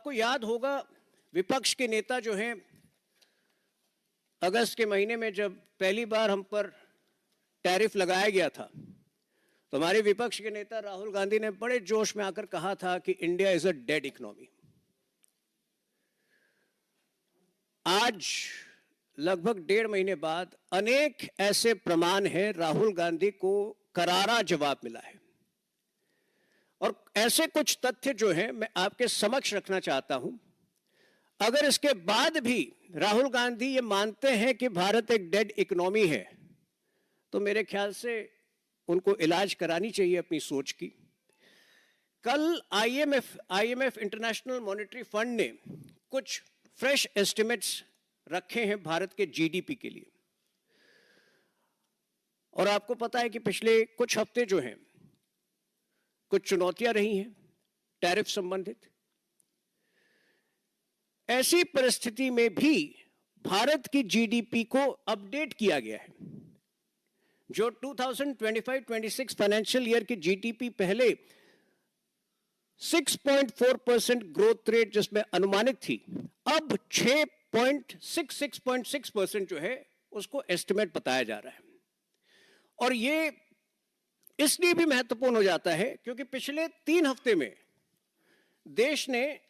आपको याद होगा विपक्ष के नेता जो हैं अगस्त के महीने में जब पहली बार हम पर टैरिफ लगाया गया था तो हमारे विपक्ष के नेता राहुल गांधी ने बड़े जोश में आकर कहा था कि India is a dead economy. आज लगभग 1.5 महीने बाद अनेक ऐसे प्रमाण हैं, राहुल गांधी को करारा जवाब मिला है और ऐसे कुछ तथ्य जो हैं मैं आपके समक्ष रखना चाहता हूं। अगर इसके बाद भी राहुल गांधी ये मानते हैं कि भारत एक डेड इकोनॉमी है तो मेरे ख्याल से उनको इलाज करानी चाहिए अपनी सोच की। कल आईएमएफ इंटरनेशनल मॉनेटरी फंड ने कुछ फ्रेश एस्टिमेट्स रखे हैं भारत के जीडीपी के लिए और आपको पता है कि पिछले कुछ हफ्ते जो हैं कुछ चुनौतियां रही हैं टैरिफ संबंधित। ऐसी परिस्थिति में भी भारत की जीडीपी को अपडेट किया गया है। जो 2025-26 फाइनेंशियल ईयर की जीडीपी पहले 6.4% ग्रोथ रेट जिसमें अनुमानित थी, अब 6.6% जो है उसको एस्टिमेट बताया जा रहा है। और ये इसलिए भी महत्वपूर्ण हो जाता है क्योंकि पिछले 3 हफ्ते में देश ने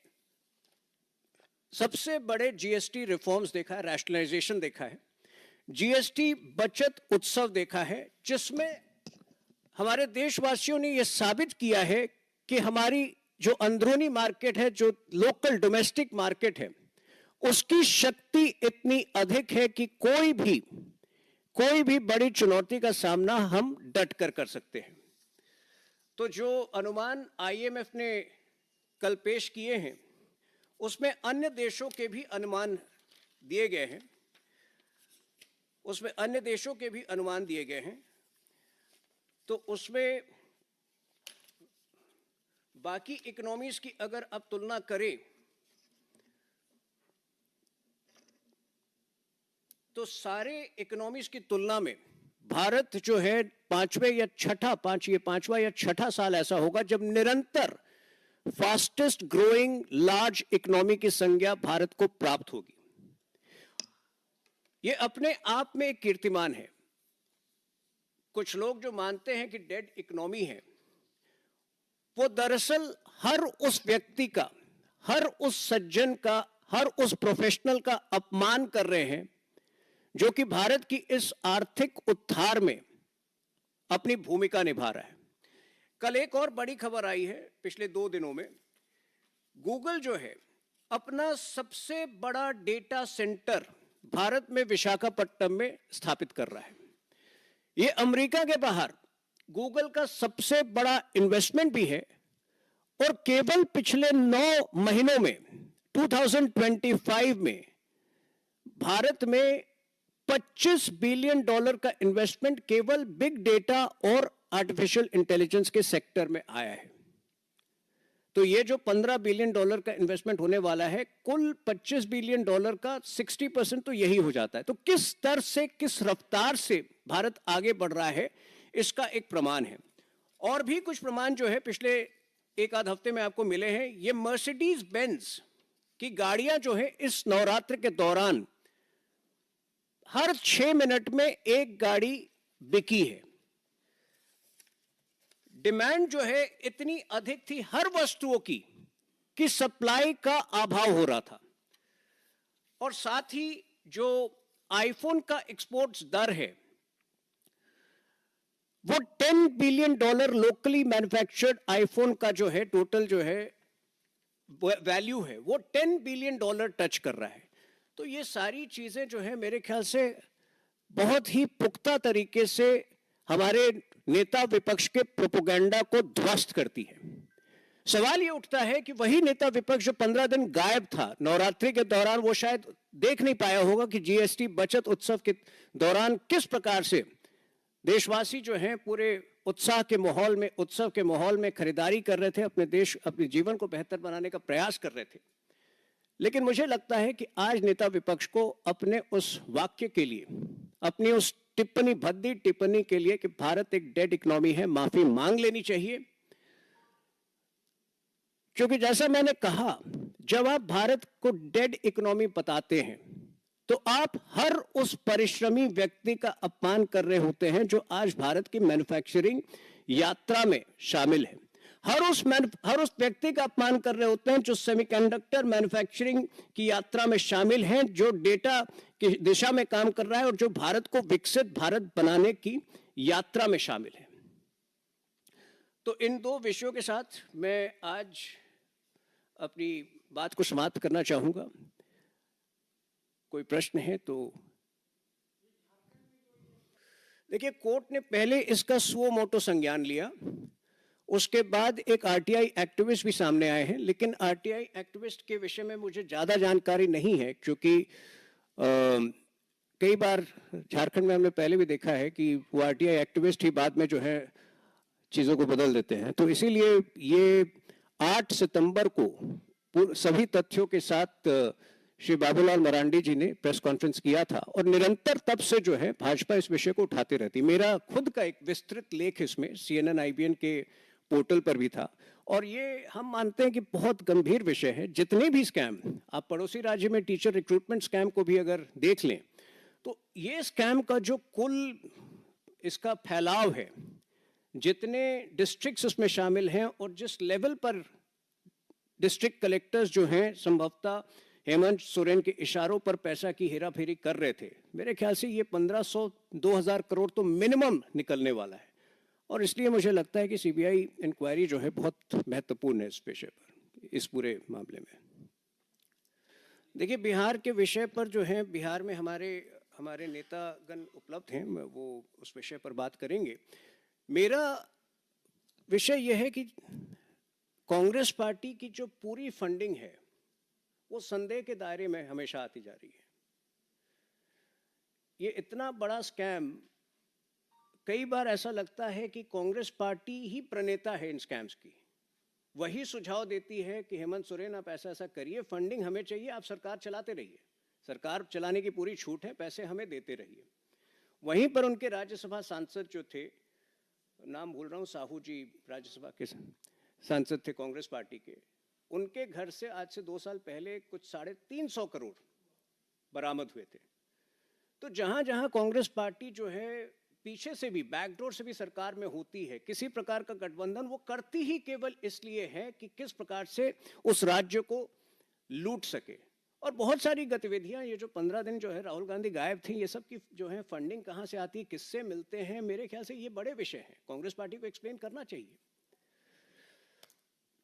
सबसे बड़े जीएसटी रिफॉर्म्स देखा है, रैशनलाइजेशन देखा है, जीएसटी बचत उत्सव देखा है, जिसमें हमारे देशवासियों ने यह साबित किया है कि हमारी जो अंदरूनी मार्केट है, जो लोकल डोमेस्टिक मार्केट है, उसकी शक्ति इतनी अधिक है कि कोई भी बड़ी चुनौती का सामना हम डट कर सकते हैं। तो जो अनुमान आईएमएफ ने कल पेश किए हैं उसमें अन्य देशों के भी अनुमान दिए गए हैं, तो उसमें बाकी इकोनॉमीज की अगर आप तुलना करें तो सारे इकोनॉमीज की तुलना में भारत जो है पांचवा या छठा साल ऐसा होगा जब निरंतर फास्टेस्ट ग्रोइंग लार्ज इकोनॉमी की संज्ञा भारत को प्राप्त होगी। यह अपने आप में एक कीर्तिमान है। कुछ लोग जो मानते हैं कि डेड इकोनॉमी है वो दरअसल हर उस व्यक्ति का, हर उस सज्जन का, हर उस प्रोफेशनल का अपमान कर रहे हैं जो कि भारत की इस आर्थिक उत्थान में अपनी भूमिका निभा रहा है। कल एक और बड़ी खबर आई है पिछले 2 दिनों में, गूगल जो है अपना सबसे बड़ा डेटा सेंटर भारत में विशाखापट्टनम में स्थापित कर रहा है। यह अमेरिका के बाहर गूगल का सबसे बड़ा इन्वेस्टमेंट भी है और केवल पिछले 9 महीनों में 2025 में भारत में $25 बिलियन का इन्वेस्टमेंट केवल बिग डेटा और आर्टिफिशियल इंटेलिजेंस के सेक्टर में आया है। तो ये जो $15 बिलियन का इन्वेस्टमेंट होने वाला है, कुल $25 बिलियन का 60% तो यही हो जाता है। तो किस स्तर से, किस रफ्तार से भारत आगे बढ़ रहा है, इसका एक प्रमाण है। और भी कुछ प्रमाण जो है पिछले 1 आध हफ्ते में आपको मिले हैं। ये मर्सिडीज बेंज की गाड़ियां जो है इस नवरात्र के दौरान हर 6 मिनट में एक गाड़ी बिकी है। डिमांड जो है इतनी अधिक थी हर वस्तुओं की कि सप्लाई का अभाव हो रहा था। और साथ ही जो आईफोन का एक्सपोर्ट्स दर है वो $10 बिलियन लोकली मैन्युफैक्चर्ड आईफोन का जो है टोटल जो है वैल्यू है वो $10 बिलियन टच कर रहा है। तो ये सारी चीजें जो है मेरे ख्याल से बहुत ही पुख्ता तरीके से हमारे नेता विपक्ष के प्रोपेगेंडा को ध्वस्त करती है। सवाल ये उठता है कि वही नेता विपक्ष जो 15 दिन गायब था नवरात्रि के दौरान, वो शायद देख नहीं पाया होगा कि जीएसटी बचत उत्सव के दौरान किस प्रकार से देशवासी जो हैं पूरे उत्साह के माहौल में खरीदारी कर रहे थे, अपने जीवन को बेहतर बनाने का प्रयास कर रहे थे। लेकिन मुझे लगता है कि आज नेता विपक्ष को अपने उस वाक्य के लिए, अपनी उस भद्दी टिप्पणी के लिए कि भारत एक डेड इकोनॉमी है, माफी मांग लेनी चाहिए। क्योंकि जैसा मैंने कहा, जब आप भारत को डेड इकोनॉमी बताते हैं तो आप हर उस परिश्रमी व्यक्ति का अपमान कर रहे होते हैं जो आज भारत की मैन्युफैक्चरिंग यात्रा में शामिल है। हर उस व्यक्ति का अपमान कर रहे होते हैं जो सेमीकंडक्टर मैन्युफैक्चरिंग की यात्रा में शामिल हैं, जो डेटा की दिशा में काम कर रहा है और जो भारत को विकसित भारत बनाने की यात्रा में शामिल है। तो इन दो विषयों के साथ मैं आज अपनी बात को समाप्त करना चाहूंगा। कोई प्रश्न है तो देखिए, कोर्ट ने पहले इसका सुओ मोटो संज्ञान लिया, उसके बाद एक आरटीआई एक्टिविस्ट भी सामने आए हैं, लेकिन आरटीआई एक्टिविस्ट के विषय में मुझे ज़्यादा जानकारी नहीं है, क्योंकि कई बार झारखंड में हमने पहले भी देखा है कि वो आरटीआई एक्टिविस्ट ही बाद में जो है चीज़ों को बदल देते हैं। तो इसीलिए ये 8 सितंबर को सभी तथ्यों के साथ श्री बाबूलाल मरांडी जी ने प्रेस कॉन्फ्रेंस किया था और निरंतर तब से जो है भाजपा इस विषय को उठाते रहती। मेरा खुद का एक विस्तृत लेख इसमें CNN IBN के पोर्टल पर भी था और ये हम मानते हैं कि बहुत गंभीर विषय है। जितने भी स्कैम, आप पड़ोसी राज्य में टीचर रिक्रूटमेंट स्कैम को भी अगर देख लें तो ये स्कैम का जो कुल इसका फैलाव है, जितने डिस्ट्रिक्ट्स उसमें शामिल हैं और जिस लेवल पर डिस्ट्रिक्ट कलेक्टर्स जो हैं संभवतः हेमंत सोरेन के इशारों पर पैसा की हेराफेरी कर रहे थे, मेरे ख्याल से ये 1500-2000 करोड़ तो मिनिमम निकलने वाला है। और इसलिए मुझे लगता है कि सीबीआई इंक्वायरी जो है बहुत महत्वपूर्ण है इस विषय पर, इस पूरे मामले में। देखिए, बिहार के विषय पर जो है, बिहार में हमारे नेतागण उपलब्ध हैं, वो उस विषय पर बात करेंगे। मेरा विषय यह है कि कांग्रेस पार्टी की जो पूरी फंडिंग है वो संदेह के दायरे में हमेशा आती जा रही है। ये इतना बड़ा स्कैम, कई बार ऐसा लगता है कि कांग्रेस पार्टी ही प्रणेता है इन स्कैम्स की, वही सुझाव देती है कि हेमंत सोरेन आप ऐसा ऐसा करिए, फंडिंग हमें चाहिए, आप सरकार चलाते रहिए, सरकार चलाने की पूरी छूट है, पैसे हमें देते रहिए। वहीं पर उनके राज्यसभा सांसद जो थे, नाम भूल रहा हूँ, साहू जी राज्यसभा के सांसद थे कांग्रेस पार्टी के, उनके घर से आज से 2 साल पहले कुछ 350 करोड़ बरामद हुए थे। तो जहां जहां कांग्रेस पार्टी जो है पीछे से भी, बैकडोर से भी सरकार में होती है, किसी प्रकार का गठबंधन वो करती ही केवल इसलिए है कि किस प्रकार से उस राज्य को लूट सके। और बहुत सारी गतिविधियां, ये जो 15 दिन जो है राहुल गांधी गायब थी, ये सब की जो है फंडिंग कहां से आती है, किससे मिलते हैं, मेरे ख्याल से ये बड़े विषय हैं, कांग्रेस पार्टी को एक्सप्लेन करना चाहिए।